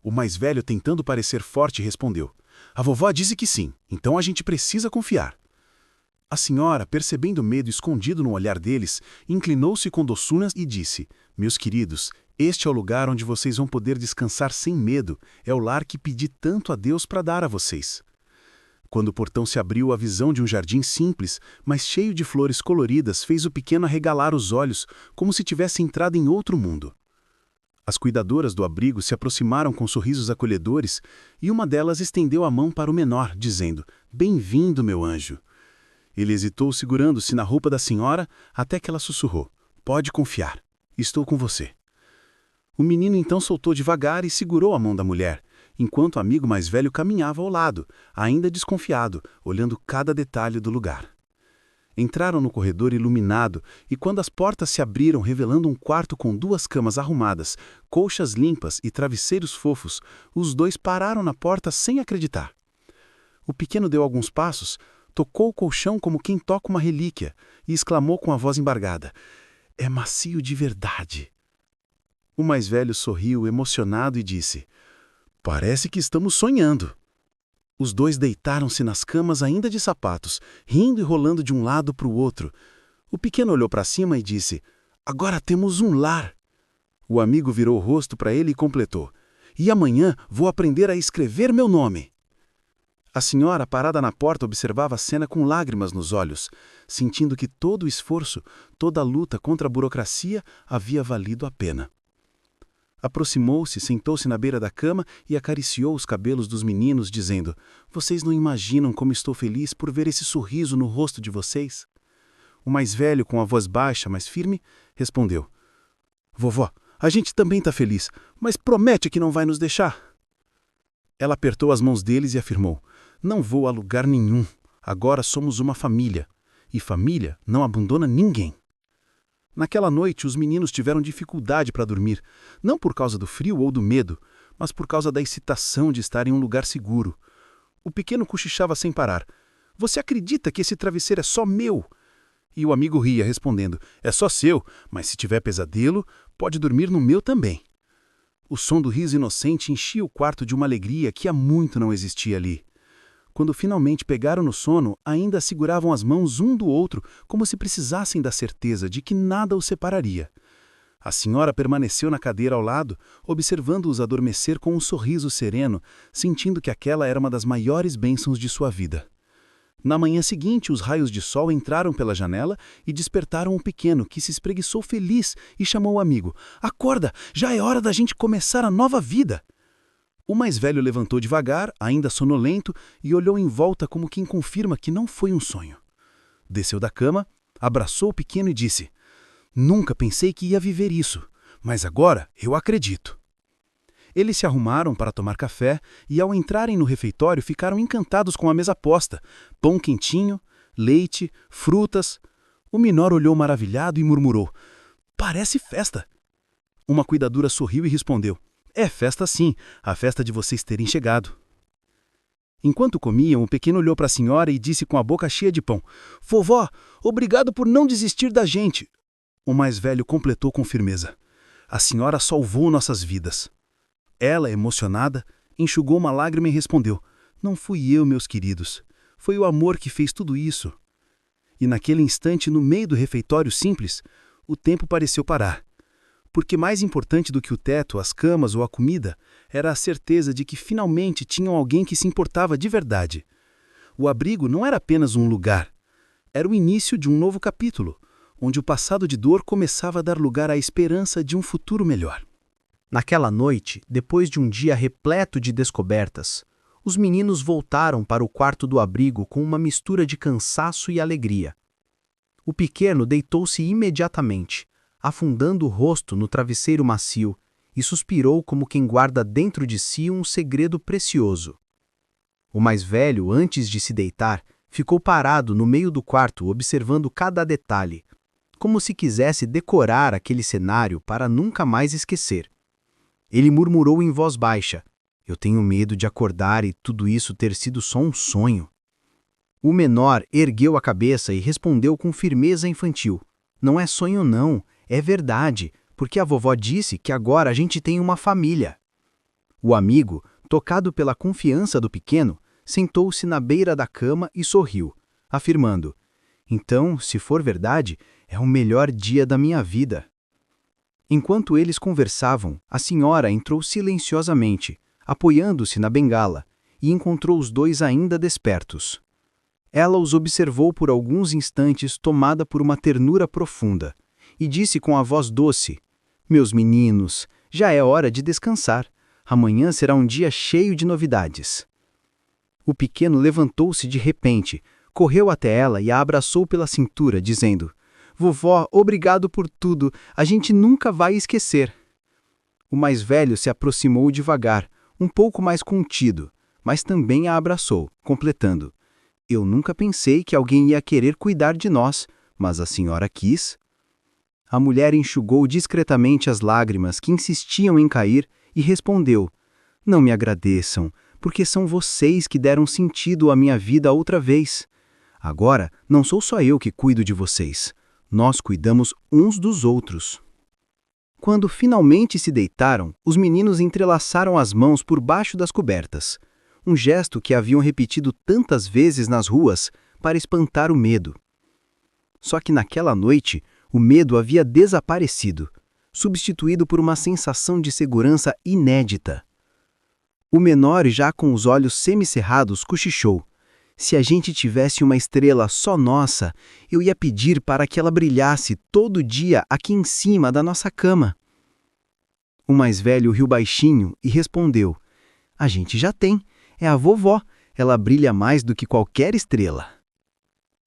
O mais velho, tentando parecer forte, respondeu: "A vovó disse que sim, então a gente precisa confiar." A senhora, percebendo o medo escondido no olhar deles, inclinou-se com doçura e disse: "Meus queridos, este é o lugar onde vocês vão poder descansar sem medo, é o lar que pedi tanto a Deus para dar a vocês." Quando o portão se abriu, a visão de um jardim simples, mas cheio de flores coloridas, fez o pequeno arregalar os olhos, como se tivesse entrado em outro mundo. As cuidadoras do abrigo se aproximaram com sorrisos acolhedores, e uma delas estendeu a mão para o menor, dizendo: "Bem-vindo, meu anjo." Ele hesitou, segurando-se na roupa da senhora, até que ela sussurrou: "Pode confiar, estou com você." O menino então soltou devagar e segurou a mão da mulher, enquanto o amigo mais velho caminhava ao lado, ainda desconfiado, olhando cada detalhe do lugar. Entraram no corredor iluminado e, quando as portas se abriram revelando um quarto com 2 camas arrumadas, colchas limpas e travesseiros fofos, os dois pararam na porta sem acreditar. O pequeno deu alguns passos, tocou o colchão como quem toca uma relíquia e exclamou com a voz embargada: "É macio de verdade." O mais velho sorriu, emocionado, e disse: "Parece que estamos sonhando." Os dois deitaram-se nas camas ainda de sapatos, rindo e rolando de um lado para o outro. O pequeno olhou para cima e disse: "Agora temos um lar." O amigo virou o rosto para ele e completou: "E amanhã vou aprender a escrever meu nome." A senhora, parada na porta, observava a cena com lágrimas nos olhos, sentindo que todo o esforço, toda a luta contra a burocracia havia valido a pena. Aproximou-se, sentou-se na beira da cama e acariciou os cabelos dos meninos, dizendo: "Vocês não imaginam como estou feliz por ver esse sorriso no rosto de vocês." O mais velho, com a voz baixa, mas firme, respondeu: "Vovó, a gente também está feliz, mas promete que não vai nos deixar." Ela apertou as mãos deles e afirmou: "Não vou a lugar nenhum. Agora somos uma família. E família não abandona ninguém." Naquela noite, os meninos tiveram dificuldade para dormir, não por causa do frio ou do medo, mas por causa da excitação de estar em um lugar seguro. O pequeno cochichava sem parar: "Você acredita que esse travesseiro é só meu?" E o amigo ria, respondendo: "É só seu, mas se tiver pesadelo, pode dormir no meu também." O som do riso inocente enchia o quarto de uma alegria que há muito não existia ali. Quando finalmente pegaram no sono, ainda seguravam as mãos um do outro, como se precisassem da certeza de que nada os separaria. A senhora permaneceu na cadeira ao lado, observando-os adormecer com um sorriso sereno, sentindo que aquela era uma das maiores bênçãos de sua vida. Na manhã seguinte, os raios de sol entraram pela janela e despertaram o pequeno, que se espreguiçou feliz e chamou o amigo: "Acorda, já é hora da gente começar a nova vida." O mais velho levantou devagar, ainda sonolento, e olhou em volta como quem confirma que não foi um sonho. Desceu da cama, abraçou o pequeno e disse: "Nunca pensei que ia viver isso, mas agora eu acredito." Eles se arrumaram para tomar café e, ao entrarem no refeitório, ficaram encantados com a mesa posta: pão quentinho, leite, frutas. O menor olhou maravilhado e murmurou: "Parece festa." Uma cuidadora sorriu e respondeu: "É festa sim, a festa de vocês terem chegado." Enquanto comiam, o pequeno olhou para a senhora e disse com a boca cheia de pão: "Vovó, obrigado por não desistir da gente." O mais velho completou com firmeza: "A senhora salvou nossas vidas." Ela, emocionada, enxugou uma lágrima e respondeu: "Não fui eu, meus queridos. Foi o amor que fez tudo isso." E naquele instante, no meio do refeitório simples, o tempo pareceu parar. Porque mais importante do que o teto, as camas ou a comida, era a certeza de que finalmente tinham alguém que se importava de verdade. O abrigo não era apenas um lugar. Era o início de um novo capítulo, onde o passado de dor começava a dar lugar à esperança de um futuro melhor. Naquela noite, depois de um dia repleto de descobertas, os meninos voltaram para o quarto do abrigo com uma mistura de cansaço e alegria. O pequeno deitou-se imediatamente, afundando o rosto no travesseiro macio, e suspirou como quem guarda dentro de si um segredo precioso. O mais velho, antes de se deitar, ficou parado no meio do quarto observando cada detalhe, como se quisesse decorar aquele cenário para nunca mais esquecer. Ele murmurou em voz baixa: "Eu tenho medo de acordar e tudo isso ter sido só um sonho." O menor ergueu a cabeça e respondeu com firmeza infantil: "Não é sonho não, é verdade, porque a vovó disse que agora a gente tem uma família." O amigo, tocado pela confiança do pequeno, sentou-se na beira da cama e sorriu, afirmando: "Então, se for verdade, é o melhor dia da minha vida." Enquanto eles conversavam, a senhora entrou silenciosamente, apoiando-se na bengala, e encontrou os dois ainda despertos. Ela os observou por alguns instantes, tomada por uma ternura profunda, e disse com a voz doce: "Meus meninos, já é hora de descansar. Amanhã será um dia cheio de novidades." O pequeno levantou-se de repente, correu até ela e a abraçou pela cintura, dizendo: "Vovó, obrigado por tudo, a gente nunca vai esquecer." O mais velho se aproximou devagar, um pouco mais contido, mas também a abraçou, completando: "Eu nunca pensei que alguém ia querer cuidar de nós, mas a senhora quis." A mulher enxugou discretamente as lágrimas que insistiam em cair e respondeu: "Não me agradeçam, porque são vocês que deram sentido à minha vida outra vez. Agora, não sou só eu que cuido de vocês. Nós cuidamos uns dos outros." Quando finalmente se deitaram, os meninos entrelaçaram as mãos por baixo das cobertas, um gesto que haviam repetido tantas vezes nas ruas para espantar o medo. Só que naquela noite, o medo havia desaparecido, substituído por uma sensação de segurança inédita. O menor, já com os olhos semicerrados, cochichou: "Se a gente tivesse uma estrela só nossa, eu ia pedir para que ela brilhasse todo dia aqui em cima da nossa cama." O mais velho riu baixinho e respondeu: "A gente já tem, é a vovó, ela brilha mais do que qualquer estrela."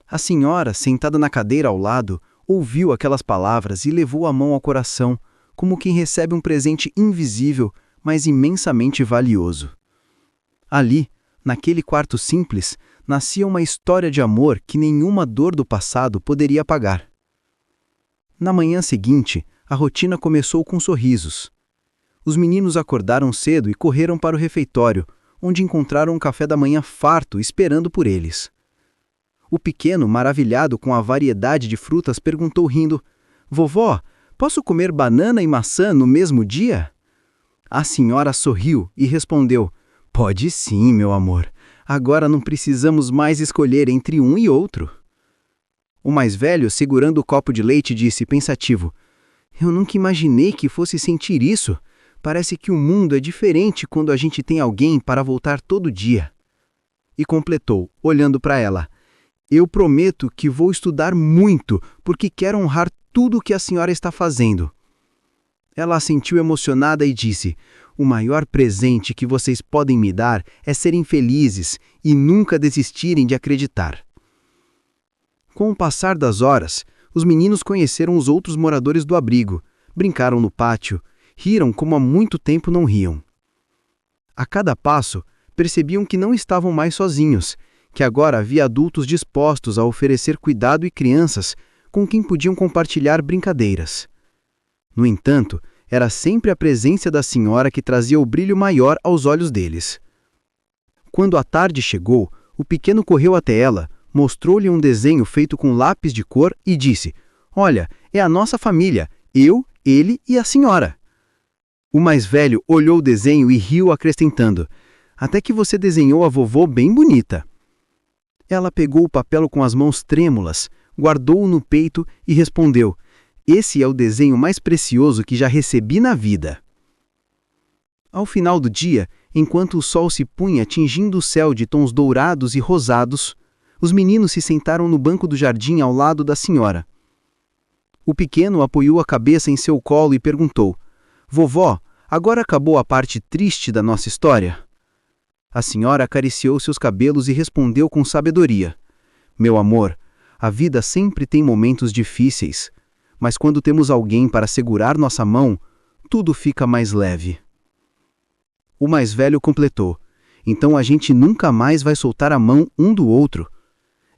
A senhora, sentada na cadeira ao lado, ouviu aquelas palavras e levou a mão ao coração, como quem recebe um presente invisível, mas imensamente valioso. Ali, naquele quarto simples, nascia uma história de amor que nenhuma dor do passado poderia apagar. Na manhã seguinte, a rotina começou com sorrisos. Os meninos acordaram cedo e correram para o refeitório, onde encontraram um café da manhã farto esperando por eles. O pequeno, maravilhado com a variedade de frutas, perguntou rindo: "Vovó, posso comer banana e maçã no mesmo dia?" A senhora sorriu e respondeu: "Pode sim, meu amor. Agora não precisamos mais escolher entre um e outro." O mais velho, segurando o copo de leite, disse pensativo: "Eu nunca imaginei que fosse sentir isso. Parece que o mundo é diferente quando a gente tem alguém para voltar todo dia." E completou, olhando para ela: "Eu prometo que vou estudar muito, porque quero honrar tudo o que a senhora está fazendo." Ela assentiu emocionada e disse: O maior presente que vocês podem me dar é serem felizes e nunca desistirem de acreditar. Com o passar das horas, os meninos conheceram os outros moradores do abrigo, brincaram no pátio, riram como há muito tempo não riam. A cada passo, percebiam que não estavam mais sozinhos, que agora havia adultos dispostos a oferecer cuidado e crianças com quem podiam compartilhar brincadeiras. No entanto, era sempre a presença da senhora que trazia o brilho maior aos olhos deles. Quando a tarde chegou, o pequeno correu até ela, mostrou-lhe um desenho feito com lápis de cor e disse: "Olha, é a nossa família, eu, ele e a senhora." O mais velho olhou o desenho e riu, acrescentando: "Até que você desenhou a vovô bem bonita." Ela pegou o papel com as mãos trêmulas, guardou-o no peito e respondeu: "Esse é o desenho mais precioso que já recebi na vida." Ao final do dia, enquanto o sol se punha tingindo o céu de tons dourados e rosados, os meninos se sentaram no banco do jardim ao lado da senhora. O pequeno apoiou a cabeça em seu colo e perguntou: "Vovó, agora acabou a parte triste da nossa história?" A senhora acariciou seus cabelos e respondeu com sabedoria: "Meu amor, a vida sempre tem momentos difíceis, mas quando temos alguém para segurar nossa mão, tudo fica mais leve." O mais velho completou: "Então a gente nunca mais vai soltar a mão um do outro."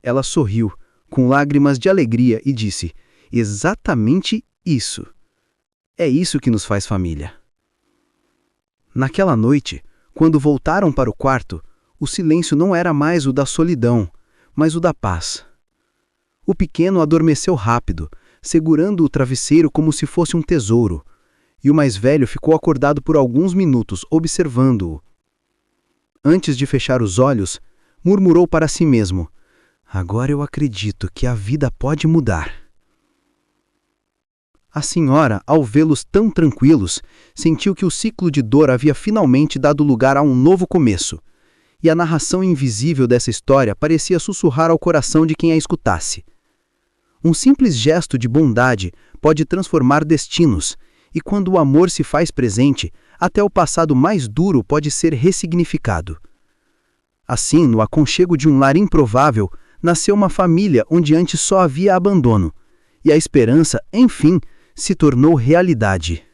Ela sorriu, com lágrimas de alegria, e disse: "Exatamente isso. É isso que nos faz família." Naquela noite, quando voltaram para o quarto, o silêncio não era mais o da solidão, mas o da paz. O pequeno adormeceu rápido, segurando o travesseiro como se fosse um tesouro, e o mais velho ficou acordado por alguns minutos, observando-o. Antes de fechar os olhos, murmurou para si mesmo: "Agora eu acredito que a vida pode mudar." A senhora, ao vê-los tão tranquilos, sentiu que o ciclo de dor havia finalmente dado lugar a um novo começo, e a narração invisível dessa história parecia sussurrar ao coração de quem a escutasse. Um simples gesto de bondade pode transformar destinos, e quando o amor se faz presente, até o passado mais duro pode ser ressignificado. Assim, no aconchego de um lar improvável, nasceu uma família onde antes só havia abandono, e a esperança, enfim, se tornou realidade.